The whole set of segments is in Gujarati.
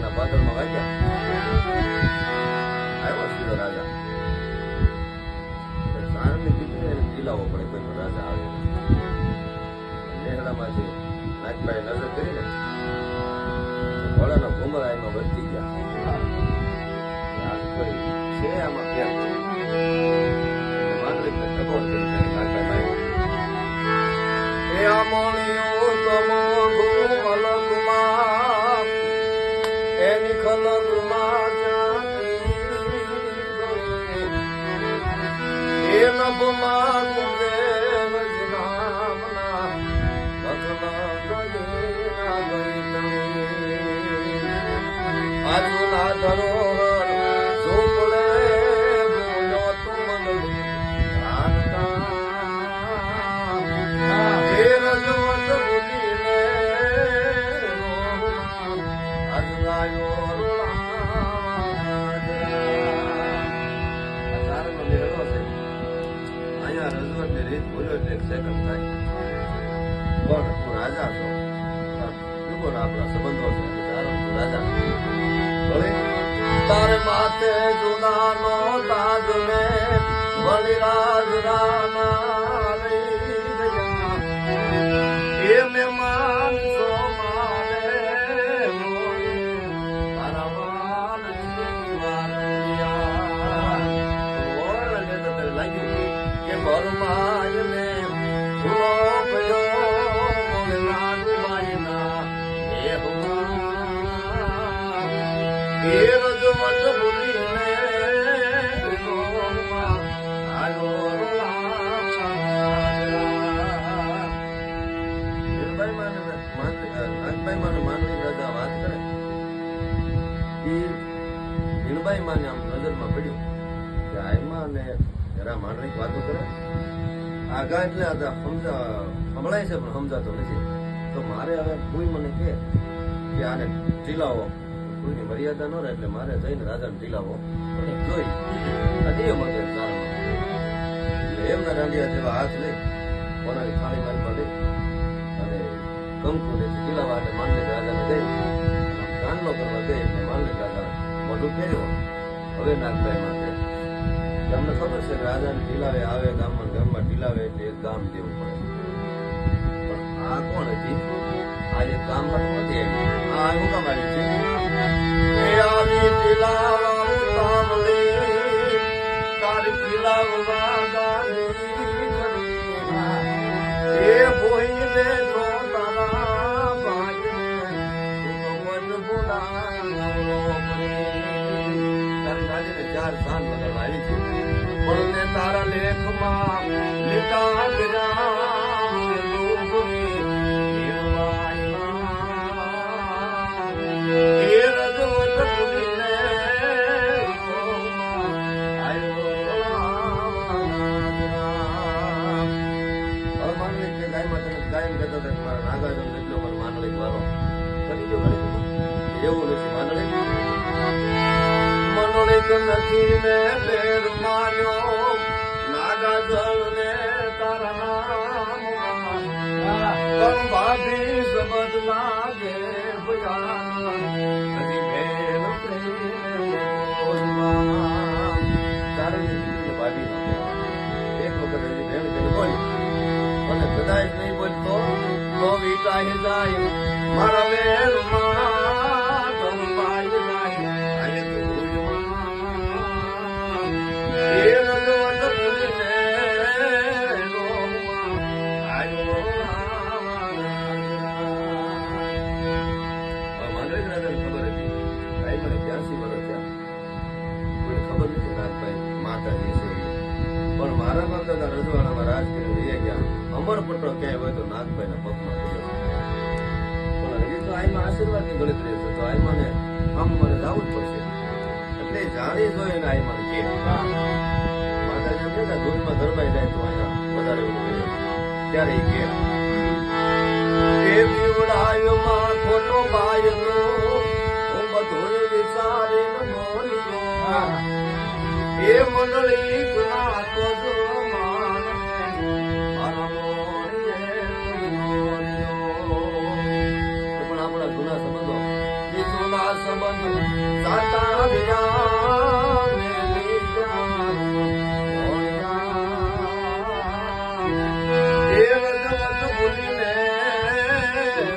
રાજાના પાદરમાં વાગ્યા. આવ્યો સીધો રાજા. સારણની દીકરીને એને ખીલાવવો પડે કોઈ પણ રાજા આવે. નેહડામાંથી નાગભાઈ નજર કરીને ઘોડાના ઘુમરા એમાં વધતી ગયા. છે આમાં ફેર માંડવીને ટકોર કરી નાગભાઈ એ આમણીઓ તમો ગુમલ ગુમા એની ખલ ગુમા એ નભમા ગુમે વજનામના રથના ગયેના ગઈ આજુના ધરોહર ઝૂંપડે બોલો તુમલી રાનકા એ રજવત ભૂલીને આજલાયો સારનો મેળો છે. અહીંયા રજવતની રીત બોલ્યો એટલે એક સેકન્ડ થાય. પણ તું રાજા છો, શું આપણા સંબંધો છે, તું રાજા ભલે તારે માથે જુનાનો તાજ ને બલિરાજ રાના લઈ ગયા એ મહેમાન છો મારે તારા વાલ લાગ્યું કે બરમાય ને ભૂલો ભયો નાગમાયના એ રજવત ભૂલીને નાગભાઈ માનવી રાજા વાત કરે હીણબાઈ માને આમ નજરમાં પડ્યું કે આયમાં ને જરા માંડવી વાતો કરે આગા એટલે સંભળાય છે પણ સમજાતો નથી. તો મારે હવે કોઈ મને કે આને ટીલાવો, કોઈની મર્યાદા ન રહે એટલે મારે જઈને રાજાને ટીલાવો જોઈ હજી મતે એટલે એમના રાંડિયા જેવા હાથ લઈ કોનાની થાળી માલમાં લઈ અને કંકુ ને ટીલાવા એટલે માંડલિક રાજાને ગઈ કાનલો કરવા ગઈ એટલે માંડલિક રાજા મોઢું ફેર્યો. હવે નાગભાઈ માટે તમને ખબર છે કે રાજાને ટીલાવે આવે ગામમાં ટીલાવે એટલે એક ગામ દેવું પડે. પણ આ કોણ હતી? આ એક ગામ માટે નથી આ હું કામ આવી છે આવી ટીલાવા તારી ટીલાવવા એ ભોઈને તો તારા ભાઈને તારી રાજીને 4 સાન બદલવા આવી છે પણ તારા લેખમાં લીટા ગયા એવું નથી મનોલિક નથી ને પેર માન્યો નાગા જળ ને તારા નામ ભાભી સમજ લાગે નથી ભેર તારે ભાભી એક વખત એની ભેણ કે બોલ અને કદાચ નહીં બોલતો તો વિકાય જાય મારા વેરમાં રજવાડામાં રાજ કરી ગયા અમરપટ્ટો ક્યાંય હોય તો નાગભાઈ ના પગમાં પણ હજી તો આમાં આશીર્વાદ ની ગણતરી છે તો આમાં ને આમ મને જવું જ પડશે એટલે જાણી જોઈને આમાં કે માતાજી દૂધમાં ધરબાઈ જાય તો અહીંયા વધારે ત્યારે કે બીવડાયો માં ખોટો બાય નો હું બધું વિચારીને બોલ્યો એ મંડળી ગુના તો સંબંધો સાતા વિના મેલી જાઉં દેવ જગત ભૂલીને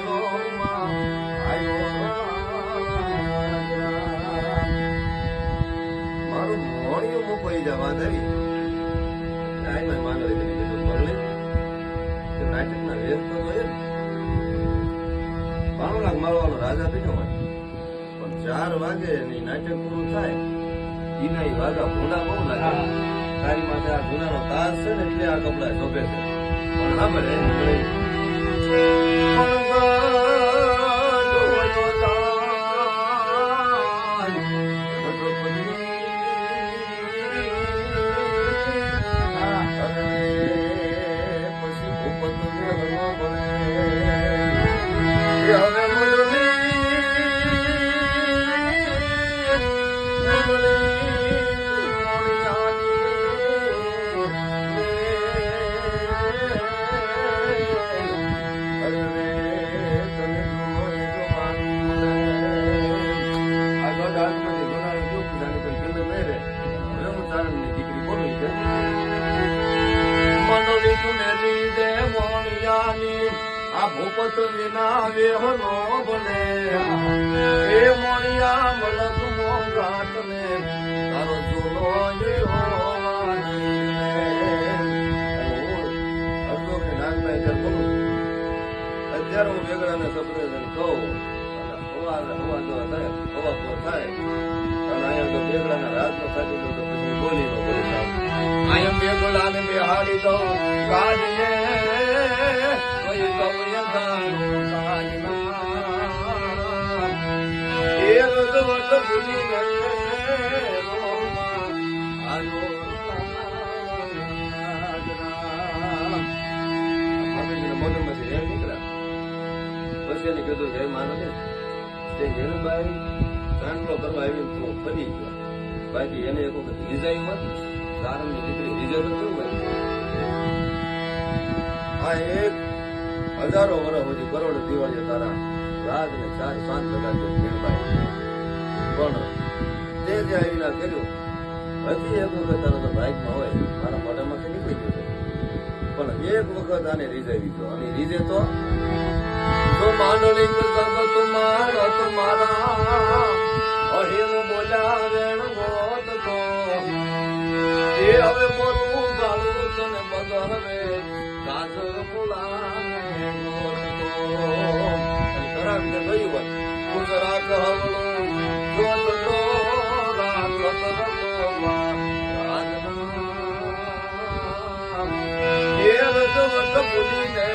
રોમમાં આવ્યો મારું મોણિયું મૂકવાઈ જવા ધરી આઈ માંગણી કરી કીધું પગલી નાટકના વેર તો હોય 12 લાખ મારવાનો રાજા બીજો હોય પણ 4 વાગે ની નાટક પૂરું થાય ઈના વાગા ભૂંડા બહુ લાગે તારી માટે આ જૂનાનો તાજ છે ને એટલે આ કપડા શોભે છે પણ હા ભલે ભૂપત વિના વેહનો બને એ મોણિયા મલક મોંઘાટ ને તારો ચૂલો અત્યારે હું વેગડાને સપને કહું હવા થાય અને અહીંયા તો વેગડાના રાતનો સાચી દઉં તો પછી બોલી નો બોલી અહીંયા વેગડાને બેહાડી દઉં કાઢીએ કીધું જય માનવ હેરુભાઈ ચાંદલો કરવા આવી તો ફરી ગયો બાકી એને એક વખત રીઝાયું હોત કારણ ની દીકરી રીઝાયું કેવું હોય આ એક હજારો વર્ષ સુધી કરોડ દિવાળી તારા રાત ને 4-5 લગાડ્યો હેરુભાઈ પણ તે જે આવીના કર્યું હજી એક વખત તારો તો બાઇકમાં હોય મારા મોઢામાંથી નીકળી ગયો પણ એક વખત આને રીઝાવી ગયો અને રીઝે તો માનલિંગ જગત મારા અહિર બોલ્યા વેણ ગોત તો એ હવે બોલવું ગાળું તને બદરવે ગાજર ફૂલાને ગોત તો ખરાબ ને ગયું હોય ગુજરાત હવળું જોત તો રાત રખોવા એ રજવટ ભૂલીને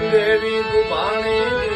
દેવી તું પાણી